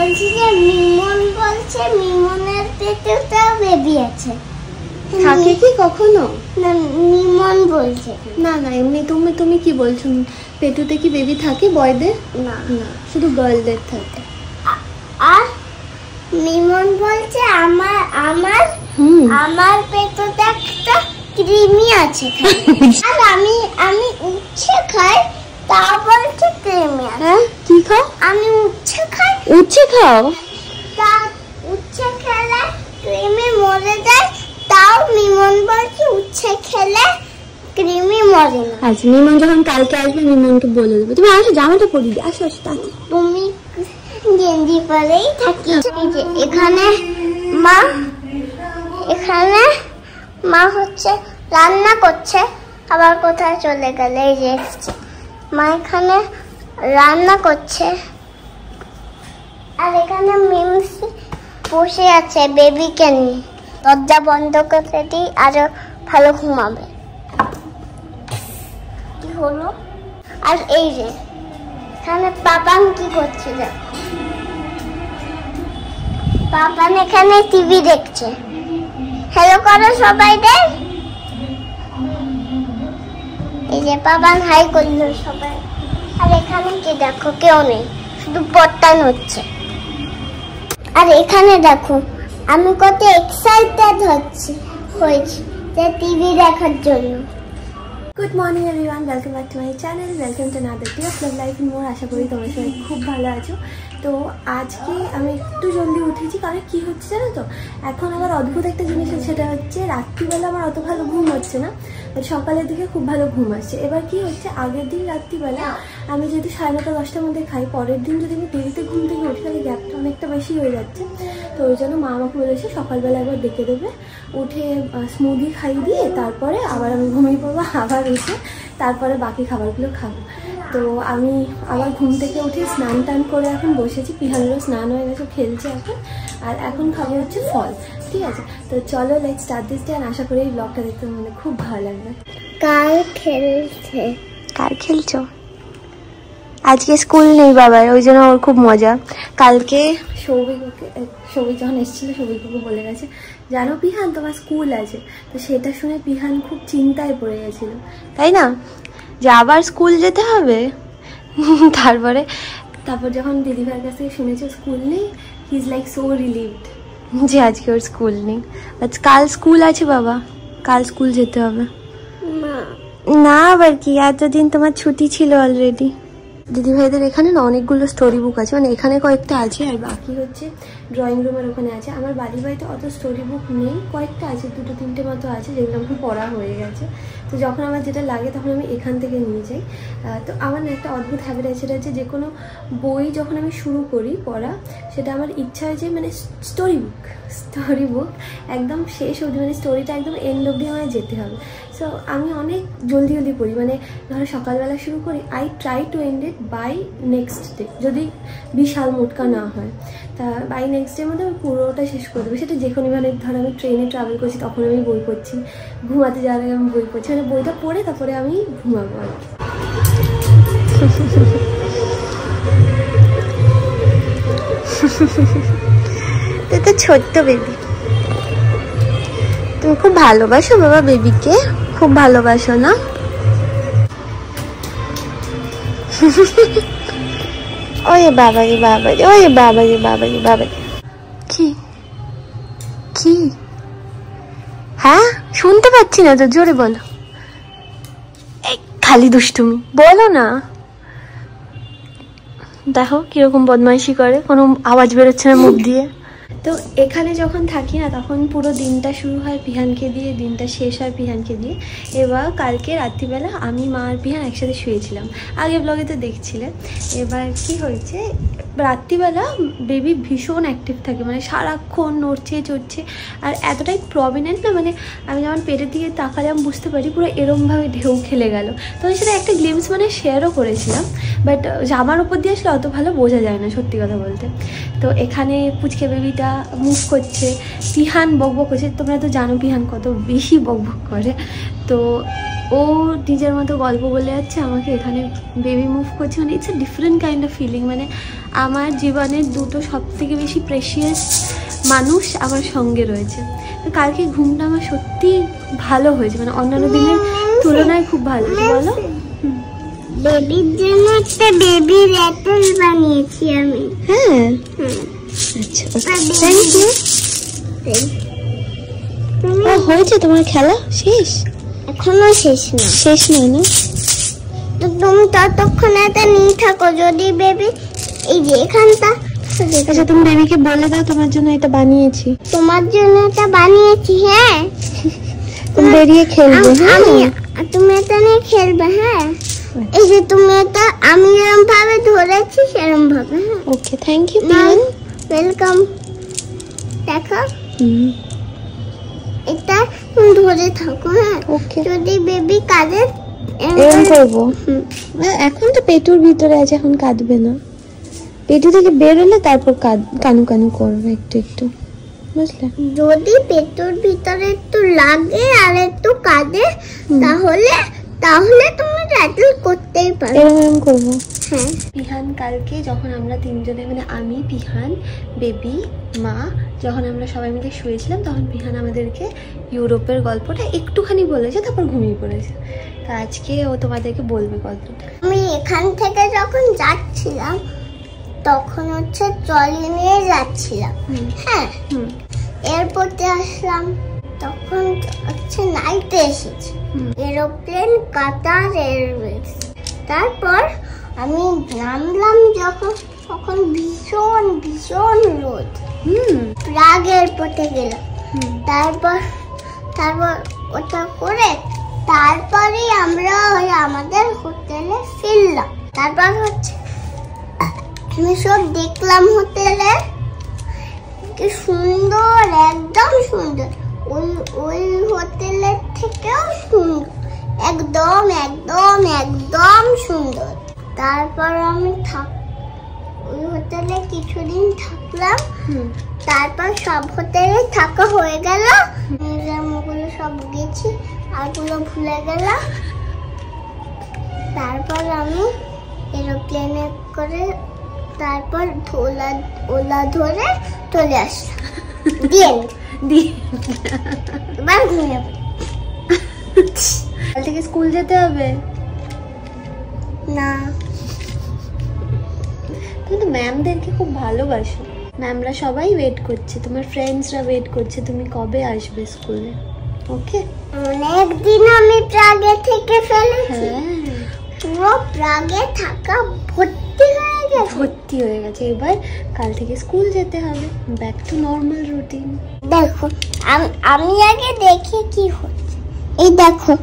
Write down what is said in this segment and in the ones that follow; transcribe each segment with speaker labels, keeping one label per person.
Speaker 1: বলছি যে মিমন বলছে মিমনের পেটেও বেবি আছে।
Speaker 2: থাকে কি কখনো?
Speaker 1: না, মিমন বলছে।
Speaker 2: না না, এমনি তুমি কি বলছো? পেটুতে কি বেবি থাকে বয়দের?
Speaker 1: না
Speaker 2: না, শুধু গার্লদের থাকে।
Speaker 1: আর মিমন বলছে আমার পেটে একটা কৃমি আছে। আর আমি উচ্ছে খাই, তা বলছে কৃমি আছে।
Speaker 2: হ্যাঁ, কি খাও?
Speaker 1: আমি উচ্ছে খাই।
Speaker 2: উচ্ছে খাও?
Speaker 1: তা উচ্ছে খেলে কৃমি মরে যায়, তাও মিমন বলছে উচ্ছে খেলে কৃমি মরে না।
Speaker 2: আচ্ছা, মিমন যখন কালকে আসবে মিমনকে বলে দেবো। তুমি আসো, জামাটা পরিয়ে দিই। আসো আসো তাড়াতাড়ি।
Speaker 1: তুমি গেঞ্জি পরেই থাকি। এখানে মা হচ্ছে রান্না করছে, আবার কোথায় চলে গেলে। এই যে মা এখানে রান্না করছে, আর এখানে মিমসি বসে আছে বেবিকে নিয়ে। দরজা বন্ধ করে দিই, আরো ভালো ঘুমাবে। কি হলো? আর এই যে এখানে পাপান কি করছে দেখো। পাপান এখানে টিভি দেখছে। হ্যালো করো সবাইদের। এই যে পাপান হাই করলো সবাই। আর এখানে কি দেখো, কেউ নেই, শুধু পট্টান হচ্ছে। আর এখানে দেখো আমি কত এক্সাইটেড হয়েছি যে টিভি দেখার জন্য।
Speaker 2: Good morning everyone, welcome back to my channel, welcome to another day of love life in more. আশা করি তোমরা সবাই খুব ভালো আছো। তো আজকে আমি একটু জলদি উঠেছি, কারণ কী হচ্ছে জানো তো, এখন আবার অদ্ভুত একটা জিনিস হচ্ছে, সেটা হচ্ছে রাত্রিবেলা আমার অত ভালো ঘুম হচ্ছে না, বাট সকালের দিকে খুব ভালো ঘুম আসছে। এবার কি হচ্ছে, আগের দিন রাত্রিবেলা আমি যেহেতু 9:30 10টার মধ্যে খাই, পরের দিন যদি আমি দেরিতে ঘুম থেকে উঠি তাহলে গ্যাপটা অনেকটা বেশি হয়ে যাচ্ছে। তো ওই জন্য মা আমাকে বলেছে সকালবেলা একবার ডেকে দেবে, উঠে স্মুদি খাইয়ে দিয়ে তারপরে আবার আমি ঘুমিয়ে পড়বো, আবার উঠে তারপরে বাকি খাবারগুলো খাবো। তো আমি আবার ঘুম থেকে উঠে স্নান টান করে এখন বসেছি। পিহানেরও স্নান হয়ে গেছে, খেলছে এখন। আর এখন খাবো হচ্ছে ফল, ঠিক আছে? তো চলো লেটস স্টার্ট দিস ডে। আর আশা করি এই ব্লগটা দেখতে মানে খুব ভালো লাগবে।
Speaker 1: কার খেলছে?
Speaker 2: কার খেলছো? আজকে স্কুল নেই বাবার, ওই জন্য ওর খুব মজা। কালকে সৌভিক যখন এসেছিলো, সৌভিককে বলে গেছে জানো পিহান তোমার স্কুল আছে। তো সেটা শুনে পিহান খুব চিন্তায় পড়ে গেছিলো, তাই না, যে আবার স্কুল যেতে হবে। তারপর যখন দিদিভাইয়ের কাছ থেকে শুনেছে স্কুল নেই, he is like so relieved যে আজকে ওর স্কুল নেই। বাট কাল স্কুল আছে বাবা, কাল স্কুল যেতে হবে। না আবার কি, এতদিন তোমার ছুটি ছিল অলরেডি। দিদিভাইদের এখানে না অনেকগুলো স্টোরি বুক আছে, মানে এখানে কয়েকটা আছে আর বাকি হচ্ছে ড্রয়িং রুমের ওখানে আছে। আমার বাড়ির বাড়িতে অত স্টোরি বুক নেই, কয়েকটা আছে, 2-3টে মতো আছে যেগুলো আমার পড়া হয়ে গেছে। তো যখন আমার যেটা লাগে তখন আমি এখান থেকে নিয়ে যাই। তো আমার না একটা অদ্ভুত হ্যাবিট আছে, সেটা হচ্ছে যে কোনো বই যখন আমি শুরু করি পড়া, সেটা আমার ইচ্ছা হয় যে মানে স্টোরি বুক একদম শেষ অবধি, মানে স্টোরিটা একদম এন্ড অবধি আমার যেতে হবে। সো আমি অনেক জলদি পড়ি, মানে ধরো সকালবেলা শুরু করি, I try to end it by next day, যদি বিশাল মোটকা না হয়। তা বাই নেক্সট ডের মধ্যে আমি পুরোটা শেষ করে দেবো। সেটা যে কোনো, মানে ধরো আমি ট্রেনে ট্রাভেল করছি তখন আমি বই পড়ছি, ঘুমাতে যাওয়ার আগে আমি বই পড়ছি, মানে বইটা পড়ে তারপরে আমি ঘুমাবো আর কি। তো ছোট্ট বেবি, তুমি খুব ভালোবাসো বাবা বেবিকে, খুব ভালোবাসো না? ওরে বাবা রে বাবা রে, ওরে বাবা রে বাবা রে বাবা। কি কি? হ্যাঁ শুনতে পাচ্ছি না তো, জোরে বলো। এই খালি দুষ্টুমি, বলো না। দেখো কিরকম বদমাইশি করে, কোনো আওয়াজ বেরোচ্ছে না মুখ দিয়ে। তো এখানে যখন থাকি না তখন পুরো দিনটা শুরু হয় পিহানকে দিয়ে, দিনটা শেষ হয় পিহানকে দিয়ে। এবার কালকে রাত্রিবেলা আমি মা আর পিহান একসাথে শুয়েছিলাম, আগে ব্লগে তো দেখছিলে। এবার কি হয়েছে, রাত্রিবেলা বেবি ভীষণ অ্যাক্টিভ থাকে, মানে সারাক্ষণ নড়ছে চড়ছে, আর এতটাই প্রমিনেন্ট না, মানে আমি যখন পেটের দিকে তাকালাম বুঝতে পারি পুরো এরমভাবে ঢেউ খেলে গেল। তো সেটা একটা গ্লিমস মানে শেয়ারও করেছিলাম, বাট জামার উপর দিয়ে আসলে অত ভালো বোঝা যায় না সত্যি কথা বলতে। তো এখানে পুচকে বেবিটা মুভ করছে, পিহান বকবক করছে। তোমরা তো জানো পিহান কত বেশি বকবক করে। তো ও নিজের মতো গল্প বলে যাচ্ছে, আমাকে এখানে বেবি মুভ করছে, মানে it's a different kind of feeling. মানে আমার জীবনের দুটো সব থেকে বেশি প্রেশিয়াস মানুষ আমার সঙ্গে রয়েছে। তো কালকে ঘুমটা আমার সত্যি ভালো হয়েছে, মানে অন্যান্য দিনের তুলনায় খুব ভালো। বলো,
Speaker 1: বেবির জন্য একটা বেবি র্যাটল বানিয়েছি আমি।
Speaker 2: হ্যাঁ, আচ্ছা, থ্যাংক ইউ। হয়েছে তোমার খেলা শেষ?
Speaker 1: এখনো শেষ না।
Speaker 2: শেষ নয় না?
Speaker 1: তো তুমি ততক্ষণ এটা নিয়ে থাকো। যদি বেবি এই যে এখানটা,
Speaker 2: আচ্ছা তুমি বেবিকে বলে দাও তোমার জন্য এটা বানিয়েছি।
Speaker 1: তোমার জন্য এটা বানিয়েছি। হ্যাঁ,
Speaker 2: তুমি বেরিয়ে খেলবে।
Speaker 1: তুমি এটা নিয়ে খেলবে। হ্যাঁ, এই যে তুমি এটা আমি যেরকম ভাবে ধরেছি সেরকম ভাবে। হ্যাঁ,
Speaker 2: ওকে, থ্যাংক ইউ।
Speaker 1: ওয়েলকাম। দেখো, এটা তুমি ধরে থাকো। হ্যাঁ, ওকে। যদি বেবি কাঁদে
Speaker 2: এরকম করবো। এখন তো পেটুর ভিতরে আছে, এখন কাঁদবে না। পেটু থেকে বের হলে তারপর কানু কানু করবে একটু একটু, বুঝলে?
Speaker 1: যদি পেটুর ভিতরে একটু লাগে আর একটু কাঁদে, তাহলে তুমি র্যাটল করতেই পারো।
Speaker 2: এরকম করবো।
Speaker 1: হ্যাঁ।
Speaker 2: পিহান কালকে যখন আমরা তিনজনে, মানে আমি, পিহান, বেবি, মা, যখন আমরা সবাই মিলে শুয়েছিলাম, তখন পিহান আমাদেরকে ইউরোপের গল্পটা একটুখানি বলেছে, তারপর ঘুমিয়ে পড়েছে। তা আজকে ও তোমাদেরকে বলবে গল্পটা।
Speaker 1: আমি এখান থেকে যখন যাচ্ছিলাম তখন হচ্ছে ট্রলি নিয়ে যাচ্ছিলাম। হ্যাঁ, এয়ারপোর্টে আসলাম, তখন হচ্ছে নাইটে এসেছে এরোপ্লেন কাতার এয়ারওয়েজ। তারপর আমি নামলাম যখন, তখন ভীষণ ভীষণ রোদ। প্রাগ এয়ারপোর্টে গেলাম। তারপর ওটা করে তারপরেই আমরা আমাদের হোটেলে ফিরলাম। তারপর হচ্ছে আমি সব দেখলাম হোটেলে, কি সুন্দর, একদম সুন্দর। ওই হোটেলের থেকেও সুন্দর, একদম একদম একদম সুন্দর। তারপর আমি ওই হোটেলে কিছুদিন থাকলাম। তারপর সব হোটেলে থাকা হয়ে গেল, মিউজিয়ামগুলো সব গেছি, আরগুলো ভুলে গেলাম। তারপর আমি এরোপ্লেনে করে তারপর ওলা ধরে চলে আসলাম। এবার ঘুমিয়ে পড়ি।
Speaker 2: কাল থেকে স্কুল যেতে হবে
Speaker 1: না?
Speaker 2: তুমি তো ম্যামদেরকে খুব ভালোবাসো। ম্যামরা সবাই ওয়েট করছে, তোমার ফ্রেন্ডসরা ওয়েট করছে, তুমি কবে আসবে স্কুলে। ওকে,
Speaker 1: অনেকদিন আমি প্রাগে থেকে ফেলেছি।
Speaker 2: হ্যাঁ,
Speaker 1: পুরো প্রাগে থাকা ভর্তি
Speaker 2: হয়ে গেছে। এবার কাল থেকে স্কুল যেতে হবে, ব্যাক টু নর্মাল রুটিন।
Speaker 1: দেখো, আমি আগে দেখি কি হচ্ছে। এই দেখো,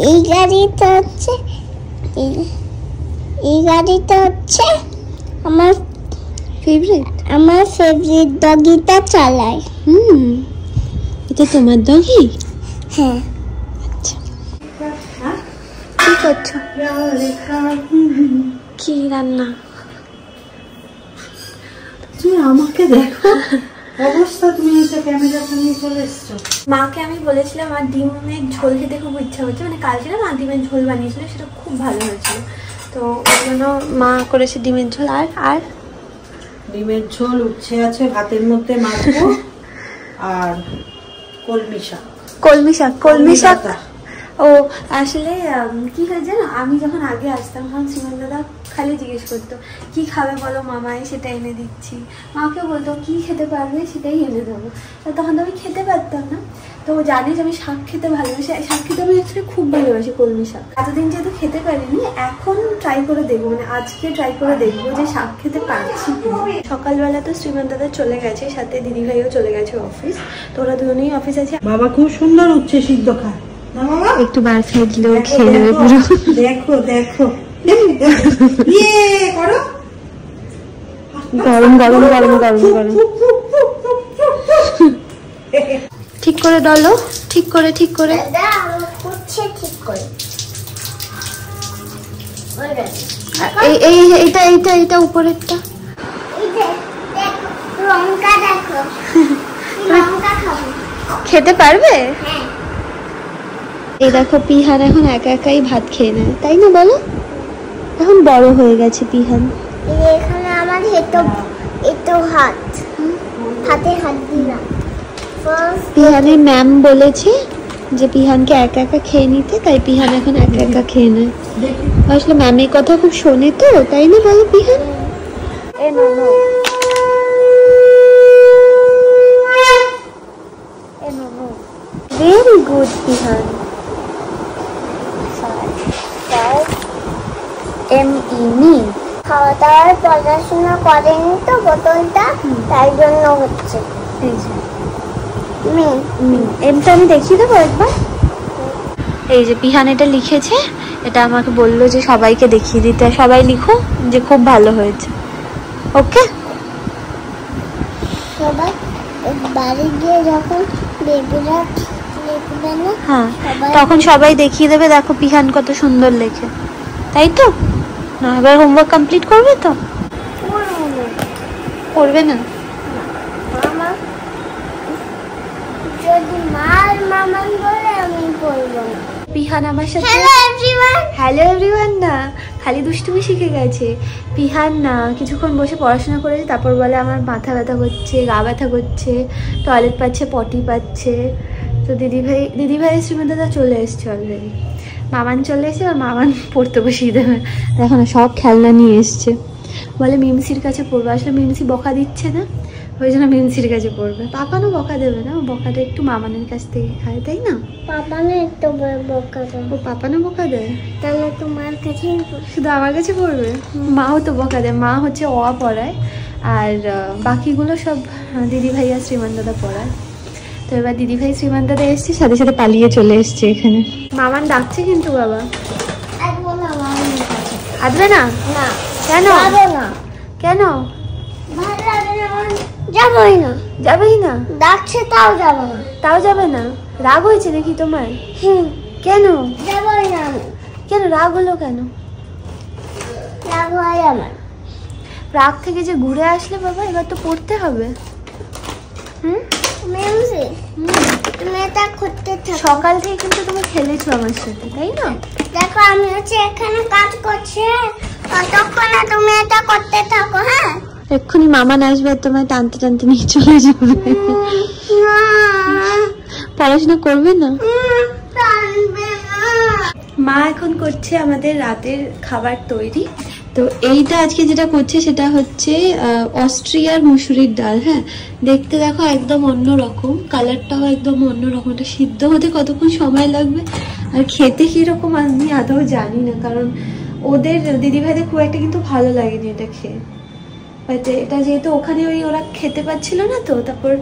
Speaker 1: এই গাড়িটা হচ্ছে, এই গাড়িটা হচ্ছে আমার ফেভারিট ডগিটা চালায়।
Speaker 2: এটা তোমার ডগি?
Speaker 1: হ্যাঁ।
Speaker 2: আচ্ছা, কি করছো? কি রান্না?
Speaker 3: তুমি আমাকে দেখো অবস্থা, তুমি এটা ক্যামেরাটা নিয়ে চলে এসছো।
Speaker 2: মাকে আমি বলেছিলাম আর ডিমের ঝোল খেতে খুব ইচ্ছা হচ্ছে, মানে কাল ছিল না, ডিমের ঝোল বানিয়েছিল, সেটা খুব ভালো হয়েছিল। তো ওই জন্য মা করেছে ডিমের ঝোল। আর
Speaker 3: ডিমের ঝোল, উচ্ছে আছে ভাতের মধ্যে মাখবো, আর কলমি শাক।
Speaker 2: ও আসলে কি হয় জানো, আমি যখন আগে আসতাম তখন শ্রীমান দাদা খালি জিজ্ঞেস করতো কি খাবে বলো মামাই, সেটা এনে দিচ্ছি। মাকেও বলতো কি খেতে পারবে সেটাই এনে দেবো। তখন তো আমি খেতে পারতাম না। তো জানিস আমি শাক খেতে ভালোবাসি, শাক খেতে আমি অ্যাকচুয়ালি খুব ভালোবাসি, কলমি শাক। এতদিন যেহেতু খেতে পারিনি, এখন ট্রাই করে দেখবো, মানে আজকে ট্রাই করে দেখবো যে শাক খেতে পারছি। সকালবেলা তো শ্রীমান দাদা চলে গেছে, সাথে দিদিভাইও চলে গেছে অফিস। তো ওরা দুজনেই অফিস আছে।
Speaker 3: বাবা খুব সুন্দর উচ্ছে সিদ্ধ খায় না বাবা?
Speaker 2: একটু বার সাইড দিলেও খেয়ে নেবে পুরো।
Speaker 3: দেখো দেখো, ইয়ে করো,
Speaker 2: গরম গরম গরম গরম গরম। ঠিক করে ডলো, ঠিক করে ঠিক করে। এইটা উপরেরটা খেতে পারবে? এই দেখো পিহান এখন একা একাই ভাত খেয়ে নেয়, তাই না বলো? এখন বড় হয়ে গেছে পিহান।
Speaker 1: এখানে আমার এতো হাতে হাত দিলাম।
Speaker 2: পিহানের ম্যাম বলেছে যে পিহানকে একা একা খেয়ে নিতে, তাই পিহান এখন একা একা খেয়ে নেয়। আসলে ম্যামের কথা খুব শোনে তো, তাই না বলো পিহান? Very good পিহান।
Speaker 1: খাওয়া দাওয়ার পড়াশোনা করেনি তো বোতলটা, তাই জন্য হচ্ছে।
Speaker 2: এই যে এমটা আমি দেখিয়ে দেবো একবার। এই যে পিহান এটা লিখেছে, এটা আমাকে বললো যে সবাইকে দেখিয়ে দিতে, সবাই লিখো যে খুব ভালো হয়েছে। ওকে,
Speaker 1: সবাই বাড়ি গিয়ে যখন বেবিরা লিখবে না,
Speaker 2: হ্যাঁ তখন সবাই দেখিয়ে দেবে দেখো পিহান কত সুন্দর লেখে, তাই তো? না এবার হোমওয়ার্ক কমপ্লিট করবে তো? করবে না?
Speaker 1: মামা যদি মার মামান বলে আমি বলবো না।
Speaker 2: পিহান আমার সাথে
Speaker 1: হ্যালো এভরিওয়ান।
Speaker 2: হ্যালো এভরিওয়ান না, খালি দুষ্টুমি শিখে গেছে। পিহান না কিছুক্ষণ বসে পড়াশোনা করেছে, তারপর বলে আমার মাথা ব্যথা করছে, গা ব্যথা করছে, টয়লেট পাচ্ছে, পটি পাচ্ছে। তো দিদিভাই শ্রীমন্তদা চলে এসছে অলরেডি, মামান চলে এসছে, আর মামান পড়তে বসিয়ে দেবে। দেখো না সব খেলনা নিয়ে এসছে, বলে মিমসির কাছে পড়বে। আসলে মিমসি বকা দিচ্ছে না, ওই জন্য মিমসির কাছে পড়বে। পাপানও বকা দেবে না, বকাটা একটু মামানের কাছ থেকে খায়, তাই না?
Speaker 1: পাপানো একটু বকা দেয়।
Speaker 2: ও পাপানও বকা দেয়?
Speaker 1: তাহলে তোমার কাছে
Speaker 2: শুধু আমার কাছে পড়বে? মাও তো বকা দেয়, মা হচ্ছে অ পড়ায়, আর বাকিগুলো সব দিদিভাই আর শ্রীমান দাদা পড়ায়। তো এবার দিদিভাই শ্রীমান দাদা এসছে, সাথে সাথে পালিয়ে চলে এসছে এখানে। মামান ডাকছে কিন্তু বাবা।
Speaker 1: আসবো না মামার কাছে।
Speaker 2: আসবে না?
Speaker 1: না।
Speaker 2: কেন?
Speaker 1: যাবো না।
Speaker 2: কেন?
Speaker 1: ভালো লাগে না আমার। যাবোই না।
Speaker 2: যাবেই না?
Speaker 1: ডাকছে তাও যাবো না।
Speaker 2: তাও যাবে না? রাগ হয়েছে নাকি তোমার? কেন?
Speaker 1: যাবোই না আমি।
Speaker 2: কেন রাগ হলো কেন?
Speaker 1: রাগ হয় আমার।
Speaker 2: রাগ থেকে যে ঘুরে আসলে বাবা, এবার তো পড়তে হবে।
Speaker 1: মেমসি তুমি এটা করতে থাকো।
Speaker 2: সকাল থেকে কিন্তু তুমি খেলেছো আমার সাথে, তাই না?
Speaker 1: দেখো আমি হচ্ছে এখানে কাজ করছি, ততক্ষণে তুমি এটা করতে থাকো। হ্যাঁ
Speaker 2: এক্ষুনি মামান আসবে, তোমায় টানতে টানতে নিয়ে চলে যাবে।
Speaker 1: না
Speaker 2: পড়াশোনা করবে না?
Speaker 1: টানবে না।
Speaker 2: মা এখন করছে আমাদের রাতের খাবার তৈরি। তো এইটা আজকে যেটা করছে সেটা হচ্ছে অস্ট্রিয়ার মুসুরির ডাল। হ্যাঁ দেখতে দেখো একদম অন্যরকম, কালারটাও একদম অন্যরকম। এটা সিদ্ধ হতে কতক্ষণ সময় লাগবে আর খেতে কিরকম আমি আদৌ জানি না, কারণ ওদের দিদিভাইদের খুব একটা কিন্তু ভালো লাগেনি এটা খেয়ে। এটা যেহেতু ওখানে ওরা খেতে পাচ্ছিল না, তো তারপর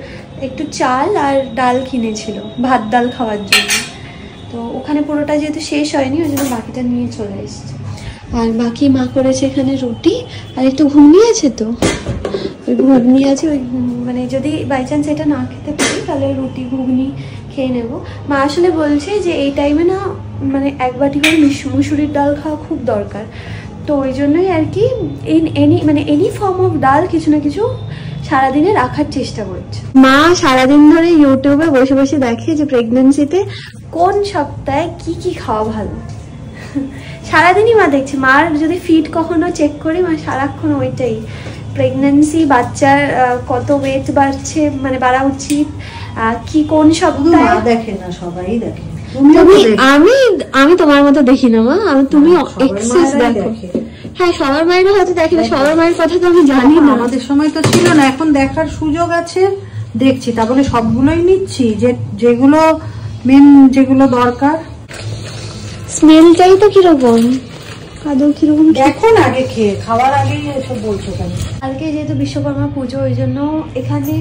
Speaker 2: একটু চাল আর ডাল কিনেছিল ভাত ডাল খাওয়ার জন্য। তো ওখানে পুরোটা যেহেতু শেষ হয়নি, ওই জন্য বাকিটা নিয়ে চলে এসছে। আর বাকি মা করেছে এখানে রুটি আর একটু ঘুগনি আছে। তো ওই ঘুগনি আছে, ওই মানে যদি বাই চান্স এটা না খেতে পারি তাহলে রুটি ঘুগনি খেয়ে নেব। মা আসলে বলছে যে এই টাইমে না মানে এক বাটি করে মুসুরির ডাল খাওয়া খুব দরকার। তো ওই জন্যই আর কি এনি ফর্ম অফ ডাল কিছু না কিছু সারাদিনে রাখার চেষ্টা করছে। মা সারাদিন ধরে ইউটিউবে বসে বসে দেখে যে প্রেগন্যান্সিতে কোন সপ্তাহে কি কি খাওয়া ভালো। সারাদিনই মা দেখছে। মার যদি ফিড কখনো চেক করি, মা সারাক্ষণ ওইটাই, প্রেগন্যান্সি, বাচ্চার কত ওয়েট বাড়ছে, মানে বাড়া উচিত, কি কোন সপ্তাহে
Speaker 3: দেখে না, সবাই দেখে।
Speaker 2: আমি তোমার মতো দেখি না মা, তুমি এক্সেস দেখো। হ্যাঁ সবার মায়ের হয়তো দেখি না, সবার মায়ের কথা তো আমি জানি না।
Speaker 3: আমাদের সময় তো ছিল না, এখন দেখার সুযোগ আছে, দেখছি। তারপরে সবগুলোই নিচ্ছি, যেগুলো মেন, যেগুলো দরকার।
Speaker 2: স্মেলটাই তো কিরকম, আদৌ কিরকম
Speaker 3: দেখো না আগে খেয়ে, খাওয়ার আগেই এসব বলছো কেন?
Speaker 2: কালকে যেহেতু বিশ্বকর্মা পুজো, ওই জন্য এখানে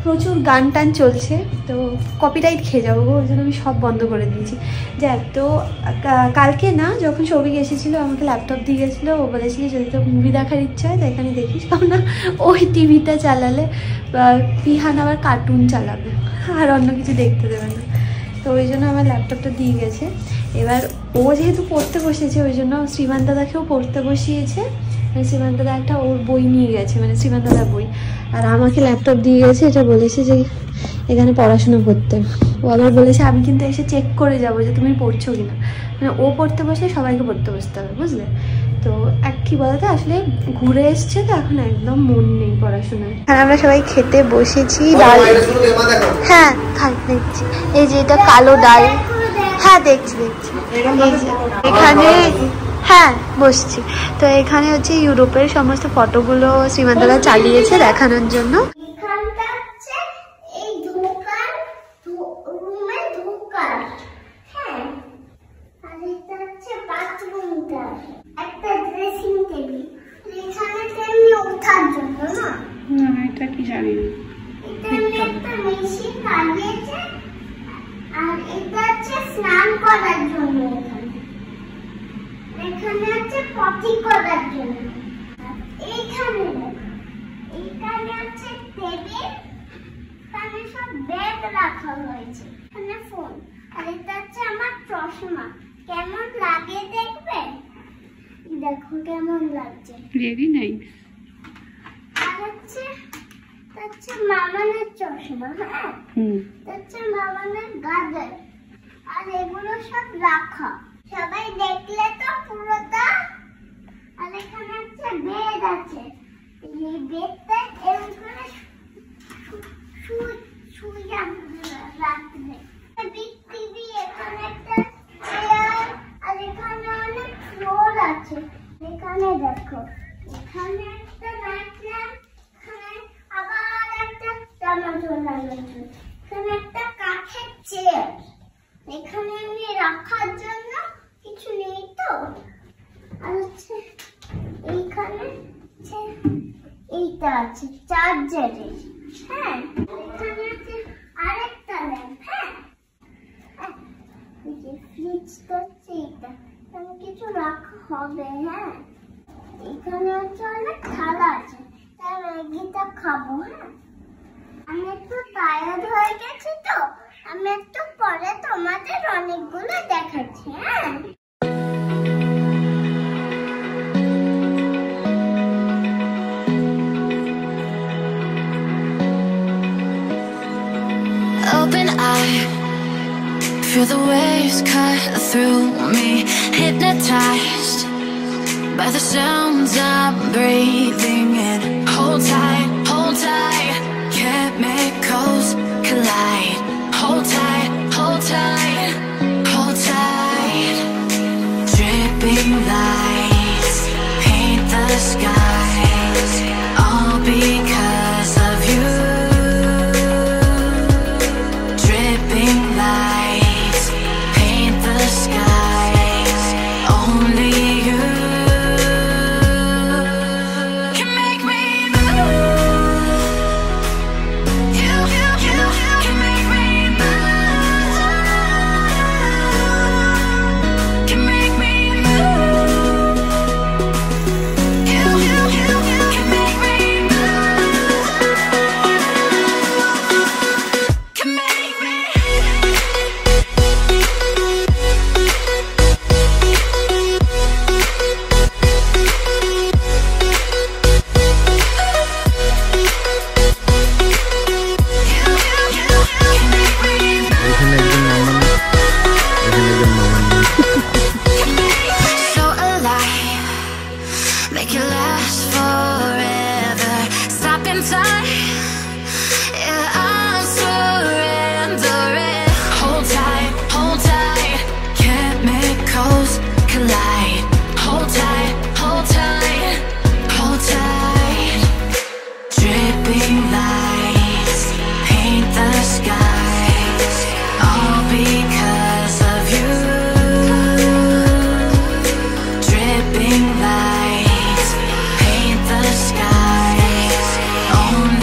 Speaker 2: প্রচুর গান টান চলছে, তো কপিরাইট খেয়ে যাবো, ওই জন্য আমি সব বন্ধ করে দিয়েছি। যাক, তো কালকে না যখন সৌভিক এসেছিলো আমাকে ল্যাপটপ দিয়ে গেছিলো, ও বলেছিল যদি তো মুভি দেখার ইচ্ছা হয় তো এখানে দেখিস, কারণ না ওই টিভিটা চালালে পিহান আবার কার্টুন চালাবে আর অন্য কিছু দেখতে দেবে না। তো ওই জন্য আমার ল্যাপটপটা দিয়ে গেছে। এবার ও যেহেতু পড়তে বসেছে, ওই জন্য শ্রীমান দাদাকেও পড়তে বসিয়েছে। শ্রীমান দাদা একটা ওর বই নিয়ে গেছে, মানে শ্রীমান দাদার বই। আর আমাকে ল্যাপটপ দিয়ে গেছে, এটা বলেছে যে এখানে পড়াশোনা করতে। ও আবার বলেছে আমি কিন্তু এসে চেক করে যাবো যে তুমি পড়ছো কিনা, মানে ও পড়তে বসলে সবাইকে পড়তে বসতে হবে, বুঝলে? তো কি বলতো, আসলে ঘুরে এসছে তো এখন একদম মন নেই পড়াশোনায়। আর আমরা সবাই খেতে বসেছি। ডাল, হ্যাঁ খাই, দেখছি। এই যে এটা কালো ডাল, হ্যাঁ দেখছি। এখানে হ্যাঁ বসছি। তো এখানে হচ্ছে ইউরোপের সমস্ত ফটোগুলো শ্রীমান্তদা চালিয়েছে দেখানোর জন্য।
Speaker 3: এটা কি জানি না।
Speaker 1: আর এটা হচ্ছে স্নান করার জন্য, এখানে হচ্ছে পটি করার জন্য। এইখানে হচ্ছে টেবিল, এখানে সব ব্যাগ রাখা হয়েছে, এখানে ফোন। আর এটা হচ্ছে আমার চশমা। কেমন লাগে দেখবে? দেখো কেমন লাগছে,
Speaker 3: ভেরি নাইস।
Speaker 1: আর হচ্ছে মামানের চশমা, হ্যাঁ হচ্ছে মামানের গাজর। আর এগুলো সব রাখা, সবাই দেখলে তো পুরোটা। আর এখানে হচ্ছে বেড আছে, এই বেডটা এরকম করে শুয়ে রাখবে। বিগ টিভি, এখানে একটা চেয়ার, আর এখানে অনেক ফ্লোর আছে। এখানে দেখো, এখানে একটা রাখলাম, আবার একটা এখানে একটা কাঠের চেয়ার। এখানে আমি রাখার জন্য কিছু নেই তো। আর হচ্ছে এইখানে এইটা আছে চার্জারের, হ্যাঁ। এখানে আছে আরেকটা ল্যাম্প, হ্যাঁ। এই যে ফ্রিজটা হচ্ছে এইটা, এখানে কিছু রাখা হবে, হ্যাঁ। এখানে হচ্ছে অনেক থালা আছে, তাই ম্যাগিটা খাবো, হ্যাঁ। আমি একটু টায়ার্ড হয়ে গেছি তো, আমি একটু পরে তোমাদের অনেকগুলো দেখাচ্ছি, হ্যাঁ।
Speaker 4: Open eye, feel the waves cut through me, hypnotized by the sounds I'm breathing in. Hold tight, chemicals collide. Hold tight, hold tight, hold tight. Dripping lights paint the skies, all because of you. Dripping lights paint the skies, only you can make me move. You can make me move. Can make me move. You can make me move. Can make me. So alive, make it last forever. Stop in time, yeah, I'm surrendering. Hold tight, chemicals collide. Hold tight, hold tight. Dripping lights paint the skies, all because of you. Dripping lights paint the skies, only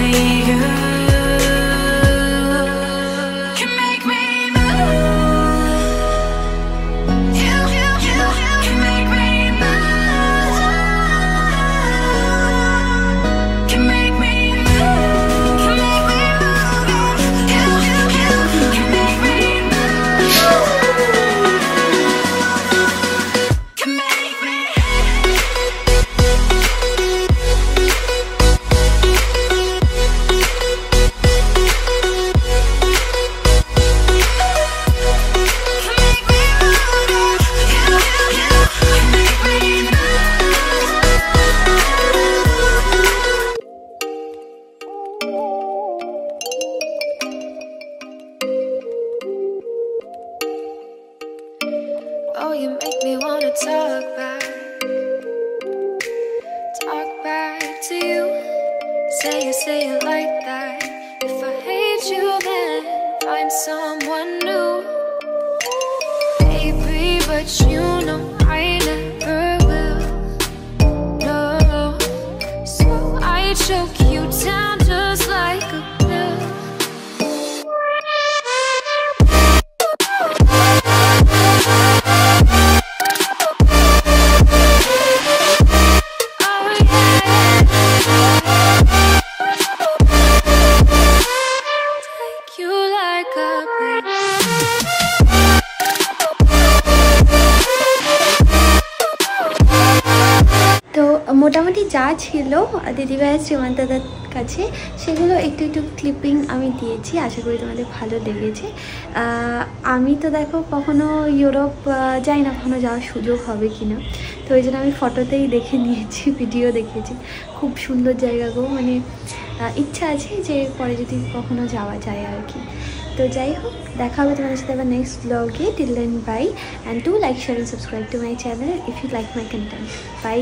Speaker 4: Oh, you make me wanna talk back to you. Say it like that. If I hate you, then find someone new. Baby, but you know I never will. No, so I choke you down just like a pill.
Speaker 2: তো মোটামুটি যা ছিল দিদিভাইয়ের শ্রীমন্তদার কাছে সেগুলো একটু একটু clipping আমি দিয়েছি, আশা করি তোমাদের ভালো লেগেছে। আমি তো দেখো কখনো ইউরোপ যাই না, কখনো যাওয়ার সুযোগ হবে কি না, তো ওই জন্য আমি ফটোতেই দেখে নিয়েছি, ভিডিও দেখেছি। খুব সুন্দর জায়গা গো, মানে ইচ্ছা আছে যে পরে যদি কখনো যাওয়া যায় আর কি। তো যাই হোক, দেখা হবে তোমাদের সাথে আবার নেক্সট ব্লগে। Till then bye, and do like, share and subscribe to my channel if you like my content. By.